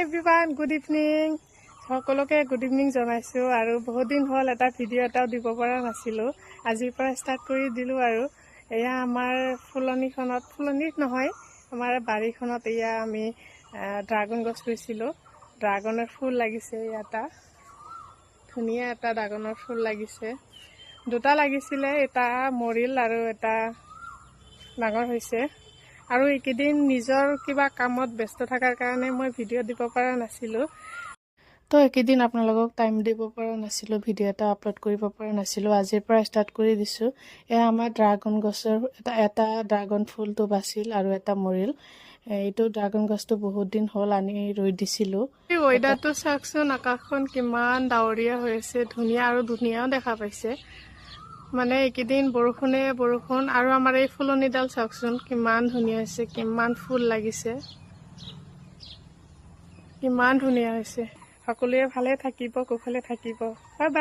Everyone, good evening. সকলোকে good evening জনাইছোঁ। আৰু বহুত দিন হ'ল এটা ভিডিঅ' এটাও দিব পৰা নাছিলোঁ। আজিৰ পৰা ষ্টাৰ্ট কৰি দিলোঁ। আৰু এয়া আমাৰ ফুলনিত নহয়, আমাৰ বাৰীখনত এয়া আমি ড্ৰাগন গছ ৰুইছিলোঁ। ড্ৰাগনৰ ফুল লাগিছে, এটা ধুনীয়া এটা ড্ৰাগনৰ ফুল লাগিছে। দুটা লাগিছিলে, এটা মৰিল আৰু এটা ডাঙৰ হৈছে। আৰু এইকেইদিন নিজৰ কিবা কামত ব্যস্ত থকাৰ কাৰণে মই ভিডিঅ' দিব পৰা নাছিলোঁ। তো এইকেইদিন আপোনালোকক টাইম দিব পৰা নাছিলোঁ, ভিডিঅ' এটা আপলোড কৰিব পৰা নাছিলোঁ। আজিৰ পৰা ষ্টাৰ্ট কৰি দিছোঁ। এয়া আমাৰ ড্ৰাগন গছৰ এটা ড্ৰাগন ফুলটো বাছিল আৰু এটা মৰিল। এইটো ড্ৰাগন গছটো বহুত দিন হ'ল আনি ৰুই দিছিলোঁ। এই ৱেডাৰটো চাওকচোন, আকাশখন কিমান ডাৱৰীয়া হৈ আছে, ধুনীয়া আৰু ধুনীয়াও দেখা পাইছে। মানে এইকেইদিন বৰষুণ আৰু আমাৰ এই ফুলনিডাল চাওকচোন কিমান ধুনীয়া হৈছে, কিমান ফুল লাগিছে, কিমান ধুনীয়া হৈছে। সকলোৱে ভালে থাকিব, কুশলে থাকিব। Bye bye.